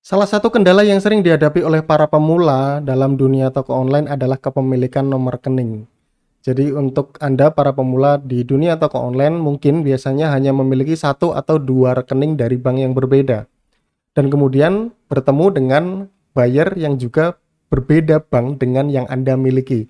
Salah satu kendala yang sering dihadapi oleh para pemula dalam dunia toko online adalah kepemilikan nomor rekening. Jadi untuk Anda para pemula di dunia toko online mungkin biasanya hanya memiliki satu atau dua rekening dari bank yang berbeda. Dan kemudian bertemu dengan buyer yang juga berbeda bank dengan yang Anda miliki.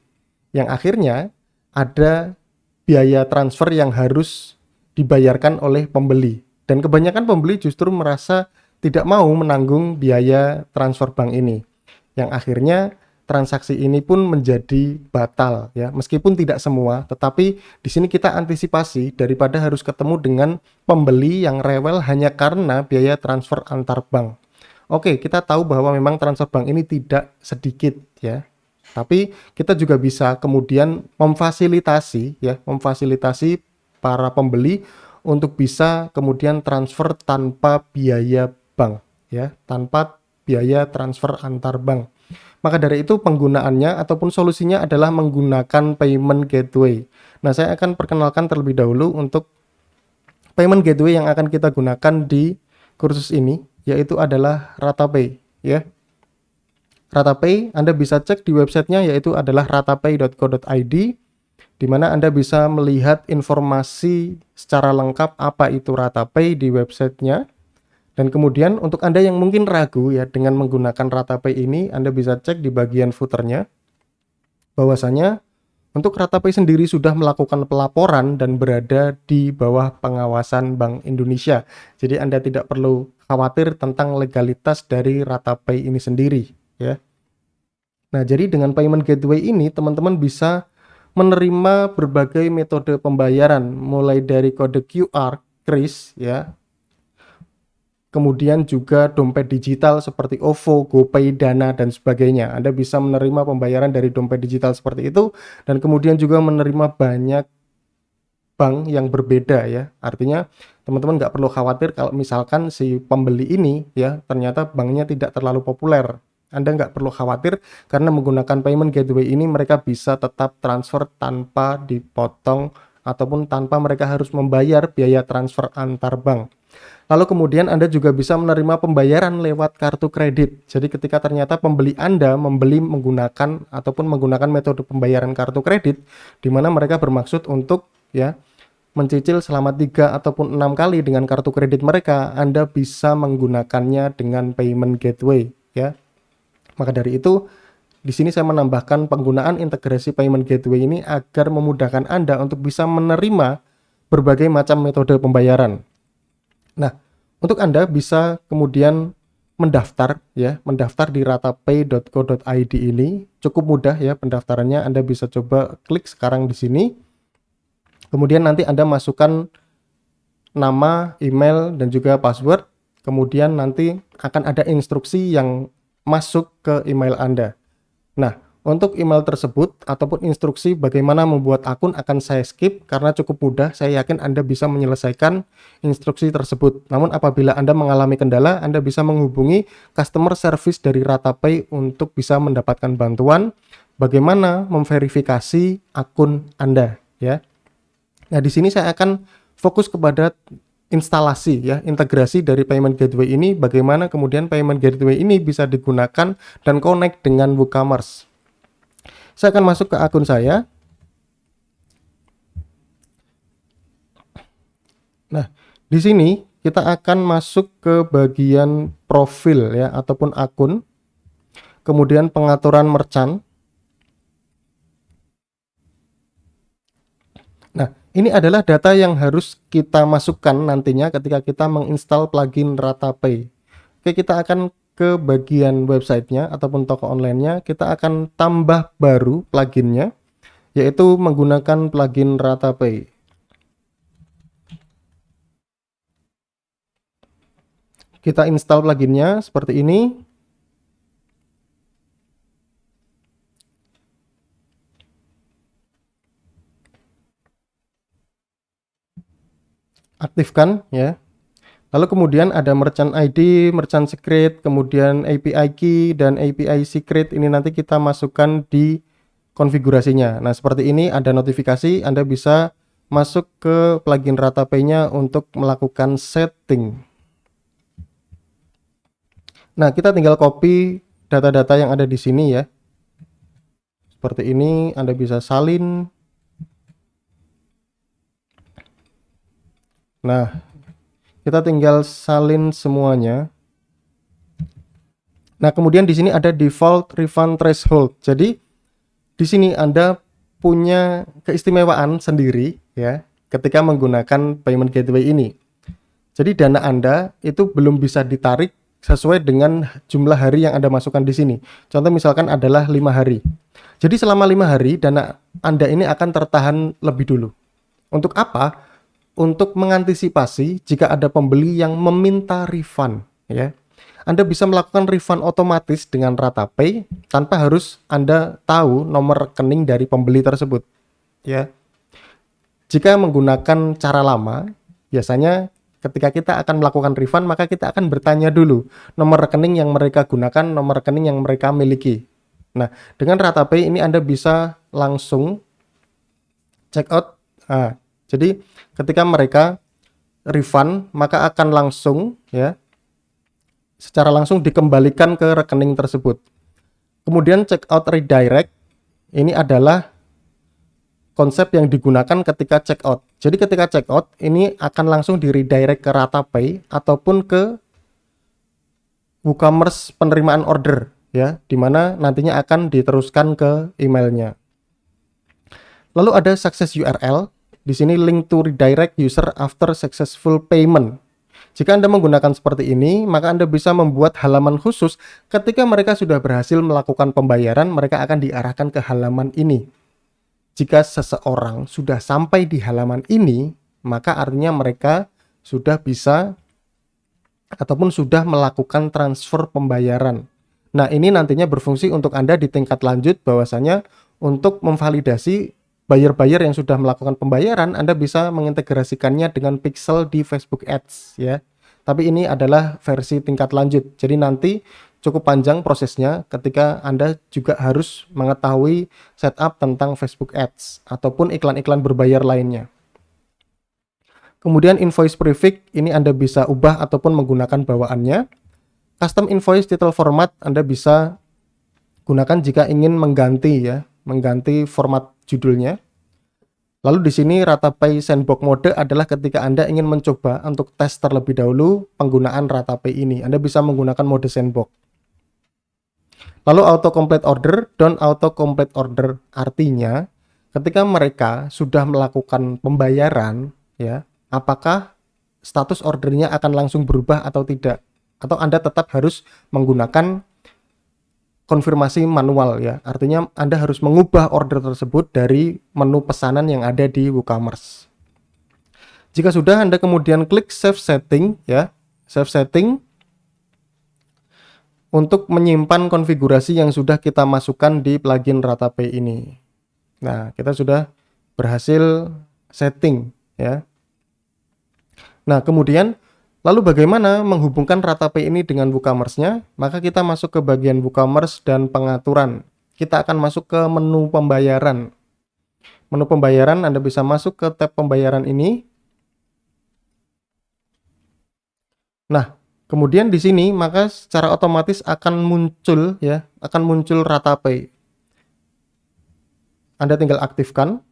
Yang akhirnya ada biaya transfer yang harus dibayarkan oleh pembeli. Dan kebanyakan pembeli justru merasa tidak mau menanggung biaya transfer bank ini. Yang akhirnya transaksi ini pun menjadi batal ya. Meskipun tidak semua, tetapi di sini kita antisipasi daripada harus ketemu dengan pembeli yang rewel hanya karena biaya transfer antar bank. Oke, kita tahu bahwa memang transfer bank ini tidak sedikit ya. Tapi kita juga bisa kemudian memfasilitasi para pembeli untuk bisa kemudian transfer tanpa biaya bank ya, tanpa biaya transfer antar bank. Maka dari itu penggunaannya ataupun solusinya adalah menggunakan payment gateway. Nah, saya akan perkenalkan terlebih dahulu untuk payment gateway yang akan kita gunakan di kursus ini, yaitu adalah Ratapay ya. Ratapay Anda bisa cek di websitenya yaitu adalah ratapay.co.id, di mana Anda bisa melihat informasi secara lengkap apa itu Ratapay di websitenya. Dan kemudian untuk Anda yang mungkin ragu ya dengan menggunakan Ratapay ini, Anda bisa cek di bagian footernya bahwasanya untuk Ratapay sendiri sudah melakukan pelaporan dan berada di bawah pengawasan Bank Indonesia. Jadi Anda tidak perlu khawatir tentang legalitas dari Ratapay ini sendiri ya. Nah, jadi dengan payment gateway ini teman-teman bisa menerima berbagai metode pembayaran mulai dari kode QR, kris ya, kemudian juga dompet digital seperti OVO, GoPay, Dana, dan sebagainya. Anda bisa menerima pembayaran dari dompet digital seperti itu, dan kemudian juga menerima banyak bank yang berbeda ya. Artinya teman-teman nggak perlu khawatir kalau misalkan si pembeli ini ya ternyata banknya tidak terlalu populer. Anda nggak perlu khawatir karena menggunakan payment gateway ini mereka bisa tetap transfer tanpa dipotong ataupun tanpa mereka harus membayar biaya transfer antar bank. Lalu kemudian Anda juga bisa menerima pembayaran lewat kartu kredit. Jadi ketika ternyata pembeli Anda membeli menggunakan ataupun menggunakan metode pembayaran kartu kredit, di mana mereka bermaksud untuk ya mencicil selama 3 ataupun 6 kali dengan kartu kredit mereka, Anda bisa menggunakannya dengan payment gateway ya. Maka dari itu di sini saya menambahkan penggunaan integrasi payment gateway ini agar memudahkan Anda untuk bisa menerima berbagai macam metode pembayaran. Nah, untuk Anda bisa kemudian mendaftar ya, mendaftar di ratapay.co.id ini cukup mudah ya pendaftarannya. Anda bisa coba klik sekarang di sini. Kemudian nanti Anda masukkan nama, email dan juga password. Kemudian nanti akan ada instruksi yang masuk ke email Anda. Nah, untuk email tersebut ataupun instruksi bagaimana membuat akun akan saya skip karena cukup mudah. Saya yakin Anda bisa menyelesaikan instruksi tersebut. Namun apabila Anda mengalami kendala, Anda bisa menghubungi customer service dari Ratapay untuk bisa mendapatkan bantuan bagaimana memverifikasi akun Anda ya. Nah, di sini saya akan fokus kepada instalasi ya, integrasi dari payment gateway ini, bagaimana kemudian payment gateway ini bisa digunakan dan connect dengan WooCommerce. Saya akan masuk ke akun saya. Nah, di sini kita akan masuk ke bagian profil ya ataupun akun. Kemudian pengaturan merchant. Nah, ini adalah data yang harus kita masukkan nantinya ketika kita menginstal plugin Ratapay. Oke, kita akan ke bagian websitenya ataupun toko online-nya. Kita akan tambah baru pluginnya, yaitu menggunakan plugin Ratapay. Kita install pluginnya seperti ini. Aktifkan ya. Lalu kemudian ada merchant ID, merchant secret, kemudian API key dan API secret. Ini nanti kita masukkan di konfigurasinya. Nah, seperti ini ada notifikasi, Anda bisa masuk ke plugin Ratapay-nya untuk melakukan setting. Nah, kita tinggal copy data-data yang ada di sini ya. Seperti ini, Anda bisa salin. Nah, kita tinggal salin semuanya. Nah, kemudian di sini ada default refund threshold. Jadi, di sini Anda punya keistimewaan sendiri ya ketika menggunakan payment gateway ini. Jadi dana Anda itu belum bisa ditarik sesuai dengan jumlah hari yang Anda masukkan di sini. Contoh misalkan adalah 5 hari. Jadi selama 5 hari dana Anda ini akan tertahan lebih dulu. Untuk apa? Untuk mengantisipasi jika ada pembeli yang meminta refund ya. Anda bisa melakukan refund otomatis dengan RataPay tanpa harus Anda tahu nomor rekening dari pembeli tersebut ya. Jika menggunakan cara lama, biasanya ketika kita akan melakukan refund, maka kita akan bertanya dulu nomor rekening yang mereka gunakan, nomor rekening yang mereka miliki. Nah, dengan RataPay ini Anda bisa langsung check out. Nah, jadi ketika mereka refund, maka akan langsung ya secara langsung dikembalikan ke rekening tersebut. Kemudian check out redirect ini adalah konsep yang digunakan ketika check out. Jadi ketika check out ini akan langsung di redirect ke RataPay ataupun ke WooCommerce penerimaan order ya, dimana nantinya akan diteruskan ke emailnya. Lalu ada success URL. Di sini link to redirect user after successful payment. Jika Anda menggunakan seperti ini, maka Anda bisa membuat halaman khusus ketika mereka sudah berhasil melakukan pembayaran, mereka akan diarahkan ke halaman ini. Jika seseorang sudah sampai di halaman ini, maka artinya mereka sudah bisa ataupun sudah melakukan transfer pembayaran. Nah, ini nantinya berfungsi untuk Anda di tingkat lanjut bahwasanya untuk memvalidasi buyer-buyer yang sudah melakukan pembayaran, Anda bisa mengintegrasikannya dengan pixel di Facebook Ads ya. Tapi ini adalah versi tingkat lanjut. Jadi nanti cukup panjang prosesnya ketika Anda juga harus mengetahui setup tentang Facebook Ads ataupun iklan-iklan berbayar lainnya. Kemudian invoice prefix ini Anda bisa ubah ataupun menggunakan bawaannya. Custom invoice title format Anda bisa gunakan jika ingin mengganti ya, mengganti format judulnya. Lalu di sini RataPay Sandbox mode adalah ketika Anda ingin mencoba untuk tes terlebih dahulu penggunaan RataPay ini. Anda bisa menggunakan mode sandbox. Lalu auto complete order, don't auto complete order artinya ketika mereka sudah melakukan pembayaran ya, apakah status ordernya akan langsung berubah atau tidak? Atau Anda tetap harus menggunakan konfirmasi manual ya, artinya Anda harus mengubah order tersebut dari menu pesanan yang ada di WooCommerce. Jika sudah, Anda kemudian klik save setting ya, save setting untuk menyimpan konfigurasi yang sudah kita masukkan di plugin RataPay ini. Nah, kita sudah berhasil setting ya. Nah, kemudian lalu bagaimana menghubungkan RataPay ini dengan WooCommerce-nya? Maka kita masuk ke bagian WooCommerce dan pengaturan. Kita akan masuk ke menu pembayaran. Menu pembayaran Anda bisa masuk ke tab pembayaran ini. Nah, kemudian di sini maka secara otomatis akan muncul ya, akan muncul RataPay. Anda tinggal aktifkan.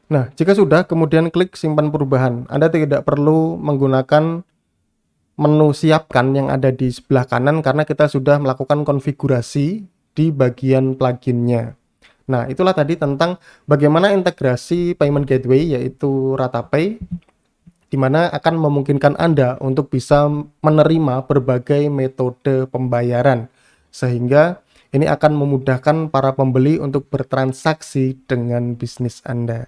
Nah, jika sudah, kemudian klik simpan perubahan. Anda tidak perlu menggunakan menu siapkan yang ada di sebelah kanan karena kita sudah melakukan konfigurasi di bagian pluginnya. Nah, itulah tadi tentang bagaimana integrasi payment gateway yaitu RataPay, di mana akan memungkinkan Anda untuk bisa menerima berbagai metode pembayaran, sehingga ini akan memudahkan para pembeli untuk bertransaksi dengan bisnis Anda.